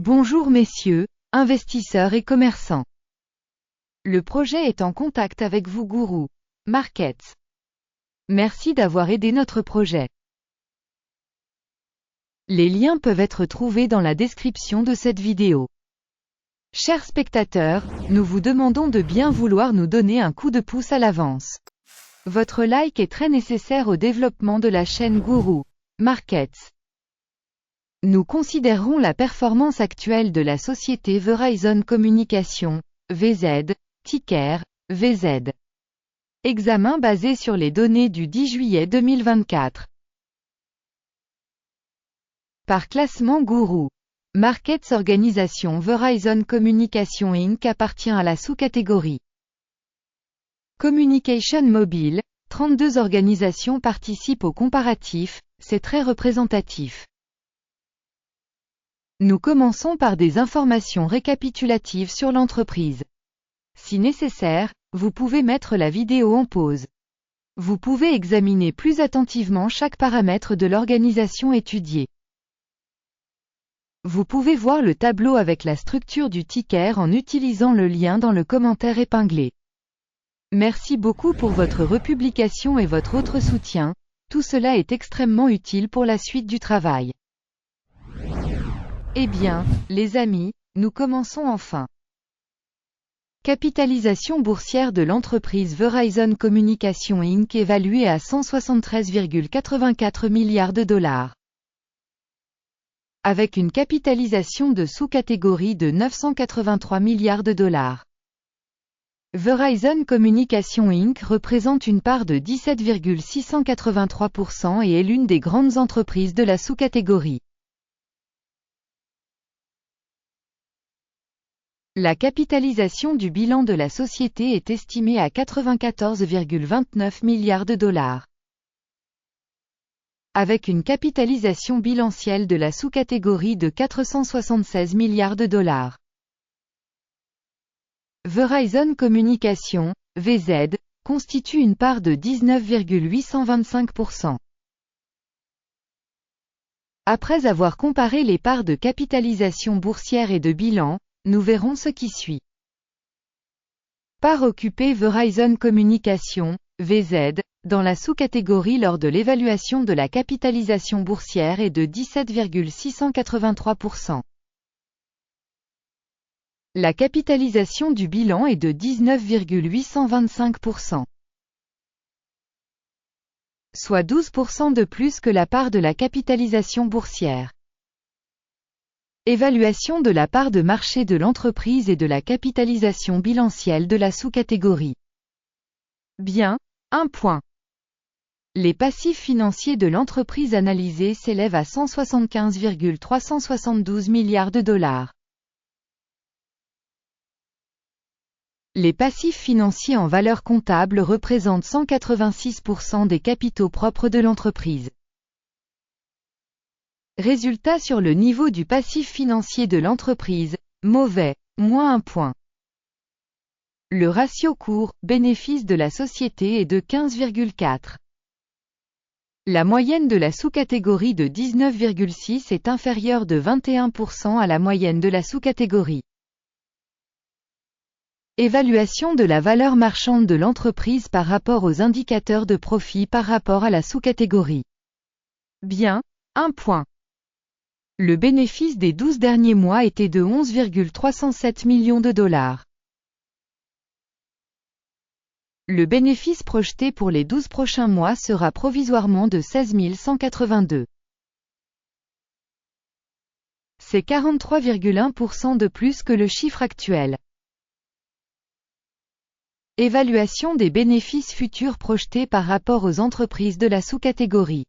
Bonjour messieurs, investisseurs et commerçants. Le projet est en contact avec vous Guru Markets. Merci d'avoir aidé notre projet. Les liens peuvent être trouvés dans la description de cette vidéo. Chers spectateurs, nous vous demandons de bien vouloir nous donner un coup de pouce à l'avance. Votre like est très nécessaire au développement de la chaîne Guru Markets. Nous considérons la performance actuelle de la société Verizon Communication, VZ, ticker, VZ. Examen basé sur les données du 10 juillet 2024. Par classement Guru Markets, organisation Verizon Communication Inc. appartient à la sous-catégorie Communication Mobile. 32 organisations participent au comparatif, c'est très représentatif. Nous commençons par des informations récapitulatives sur l'entreprise. Si nécessaire, vous pouvez mettre la vidéo en pause. Vous pouvez examiner plus attentivement chaque paramètre de l'organisation étudiée. Vous pouvez voir le tableau avec la structure du ticker en utilisant le lien dans le commentaire épinglé. Merci beaucoup pour votre republication et votre autre soutien, tout cela est extrêmement utile pour la suite du travail. Eh bien, les amis, nous commençons enfin. Capitalisation boursière de l'entreprise Verizon Communication Inc. évaluée à 173,84 milliards de dollars. Avec une capitalisation de sous-catégorie de 983 milliards de dollars. Verizon Communication Inc. représente une part de 17,683% et est l'une des grandes entreprises de la sous-catégorie. La capitalisation du bilan de la société est estimée à 94,29 milliards de dollars. Avec une capitalisation bilancielle de la sous-catégorie de 476 milliards de dollars. Verizon Communication, VZ, constitue une part de 19,825%. Après avoir comparé les parts de capitalisation boursière et de bilan, nous verrons ce qui suit. Part occupée Verizon Communication, VZ, dans la sous-catégorie lors de l'évaluation de la capitalisation boursière est de 17,683%. La capitalisation du bilan est de 19,825%. Soit 12% de plus que la part de la capitalisation boursière. Évaluation de la part de marché de l'entreprise et de la capitalisation bilancielle de la sous-catégorie. Bien, 1 point. Les passifs financiers de l'entreprise analysée s'élèvent à 175,372 milliards de dollars. Les passifs financiers en valeur comptable représentent 186% des capitaux propres de l'entreprise. Résultat sur le niveau du passif financier de l'entreprise, mauvais, moins 1 point. Le ratio cours-bénéfice de la société est de 15,4. La moyenne de la sous-catégorie de 19,6 est inférieure de 21% à la moyenne de la sous-catégorie. Évaluation de la valeur marchande de l'entreprise par rapport aux indicateurs de profit par rapport à la sous-catégorie. Bien, 1 point. Le bénéfice des 12 derniers mois était de 11,307 millions de dollars. Le bénéfice projeté pour les 12 prochains mois sera provisoirement de 16 182. C'est 43,1% de plus que le chiffre actuel. Évaluation des bénéfices futurs projetés par rapport aux entreprises de la sous-catégorie.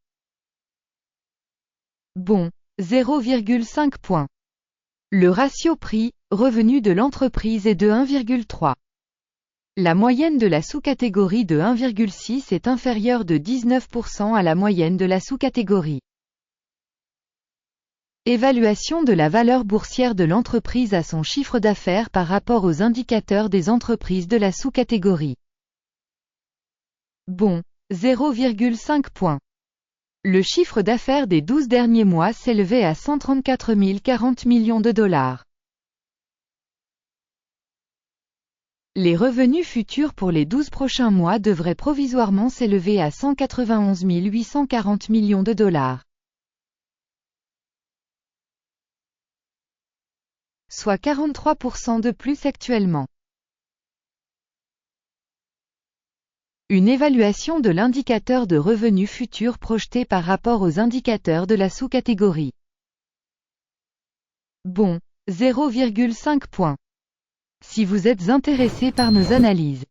Bon, 0,5 points. Le ratio prix-revenu de l'entreprise est de 1,3. La moyenne de la sous-catégorie de 1,6 est inférieure de 19% à la moyenne de la sous-catégorie. Évaluation de la valeur boursière de l'entreprise à son chiffre d'affaires par rapport aux indicateurs des entreprises de la sous-catégorie. Bon, 0,5 points. Le chiffre d'affaires des 12 derniers mois s'élevait à 134 040 millions de dollars. Les revenus futurs pour les 12 prochains mois devraient provisoirement s'élever à 191 840 millions de dollars. Soit 43% de plus actuellement. Une évaluation de l'indicateur de revenus futurs projeté par rapport aux indicateurs de la sous-catégorie. Bon, 0,5 points. Si vous êtes intéressé par nos analyses.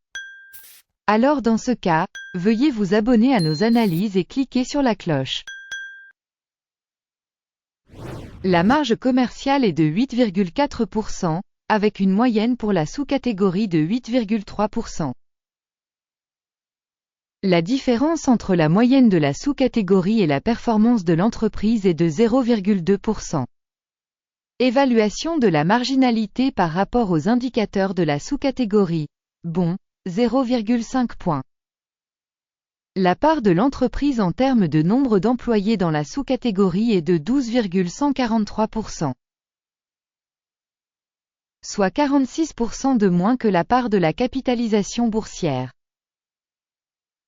Alors dans ce cas, veuillez vous abonner à nos analyses et cliquer sur la cloche. La marge commerciale est de 8,4%, avec une moyenne pour la sous-catégorie de 8,3%. La différence entre la moyenne de la sous-catégorie et la performance de l'entreprise est de 0,2%. Évaluation de la marginalité par rapport aux indicateurs de la sous-catégorie. Bon, 0,5 points. La part de l'entreprise en termes de nombre d'employés dans la sous-catégorie est de 12,143%. Soit 46% de moins que la part de la capitalisation boursière.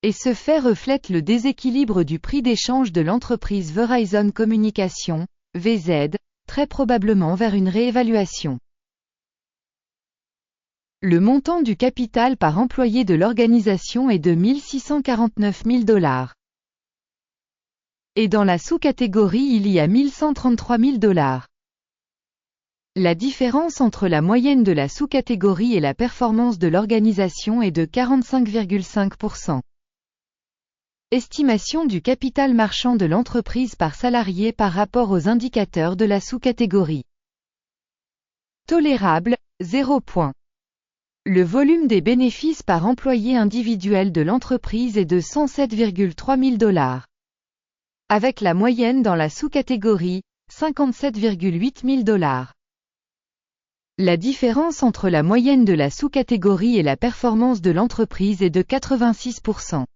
Et ce fait reflète le déséquilibre du prix d'échange de l'entreprise Verizon Communications, VZ, très probablement vers une réévaluation. Le montant du capital par employé de l'organisation est de 1 649 000 $. Et dans la sous-catégorie il y a 1 133 000 $. La différence entre la moyenne de la sous-catégorie et la performance de l'organisation est de 45,5%. Estimation du capital marchand de l'entreprise par salarié par rapport aux indicateurs de la sous-catégorie. Tolérable, 0 points. Le volume des bénéfices par employé individuel de l'entreprise est de 107,3 000 $. Avec la moyenne dans la sous-catégorie, 57,8 000 $. La différence entre la moyenne de la sous-catégorie et la performance de l'entreprise est de 86%.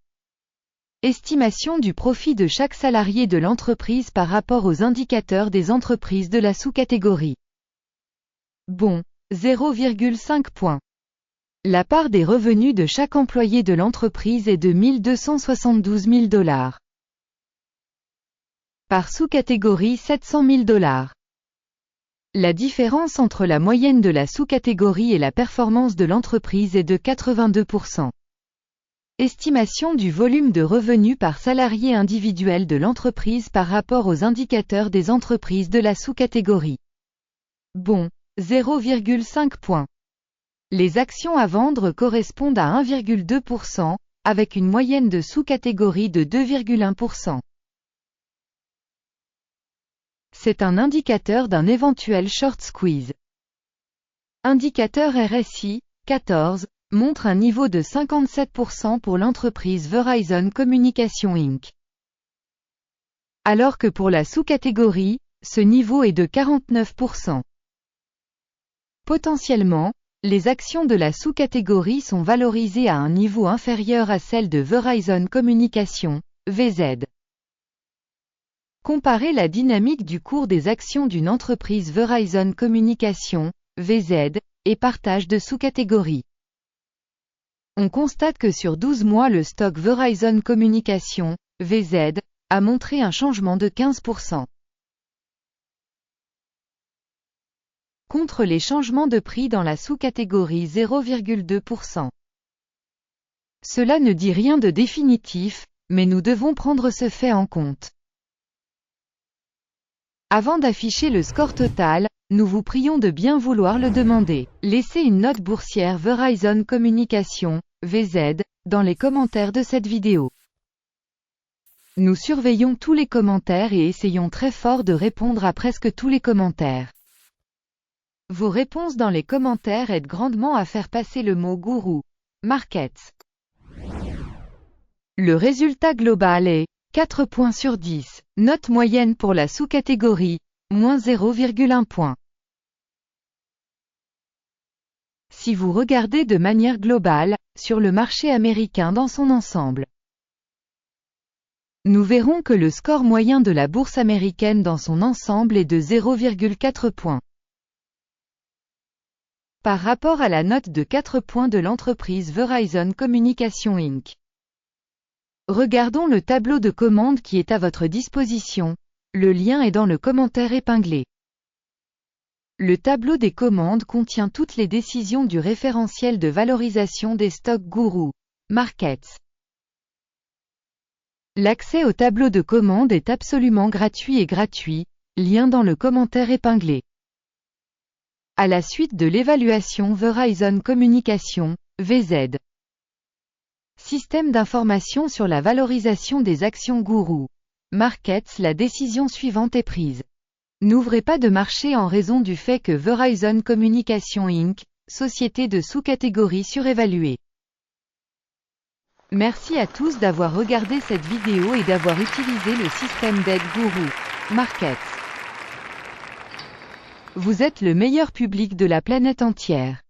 Estimation du profit de chaque salarié de l'entreprise par rapport aux indicateurs des entreprises de la sous-catégorie. Bon, 0,5 points. La part des revenus de chaque employé de l'entreprise est de 1 272 000 $. Par sous-catégorie 700 000 $. La différence entre la moyenne de la sous-catégorie et la performance de l'entreprise est de 82%. Estimation du volume de revenus par salarié individuel de l'entreprise par rapport aux indicateurs des entreprises de la sous-catégorie. Bon, 0,5 points. Les actions à vendre correspondent à 1,2%, avec une moyenne de sous-catégorie de 2,1%. C'est un indicateur d'un éventuel short squeeze. Indicateur RSI, 14, montre un niveau de 57% pour l'entreprise Verizon Communications Inc. Alors que pour la sous-catégorie, ce niveau est de 49%. Potentiellement, les actions de la sous-catégorie sont valorisées à un niveau inférieur à celle de Verizon Communications, VZ. Comparez la dynamique du cours des actions d'une entreprise Verizon Communications, VZ, et partage de sous-catégories. On constate que sur 12 mois le stock Verizon Communications, VZ, a montré un changement de 15%. Contre les changements de prix dans la sous-catégorie 0,2%. Cela ne dit rien de définitif, mais nous devons prendre ce fait en compte. Avant d'afficher le score total, nous vous prions de bien vouloir le demander. Laissez une note boursière Verizon Communications, VZ, dans les commentaires de cette vidéo. Nous surveillons tous les commentaires et essayons très fort de répondre à presque tous les commentaires. Vos réponses dans les commentaires aident grandement à faire passer le mot gourou. Markets. Le résultat global est 4 points sur 10. Note moyenne pour la sous-catégorie, moins 0,1 point. Si vous regardez de manière globale, sur le marché américain dans son ensemble. Nous verrons que le score moyen de la bourse américaine dans son ensemble est de 0,4 points. Par rapport à la note de 4 points de l'entreprise Verizon Communications Inc. Regardons le tableau de commande qui est à votre disposition, le lien est dans le commentaire épinglé. Le tableau des commandes contient toutes les décisions du référentiel de valorisation des stocks Guru Markets. L'accès au tableau de commande est absolument gratuit et gratuit, lien dans le commentaire épinglé. À la suite de l'évaluation Verizon Communications, VZ. Système d'information sur la valorisation des actions Guru Markets. La décision suivante est prise. N'ouvrez pas de marché en raison du fait que Verizon Communications Inc., société de sous-catégorie surévaluée. Merci à tous d'avoir regardé cette vidéo et d'avoir utilisé le système d'aide Guru Markets. Vous êtes le meilleur public de la planète entière.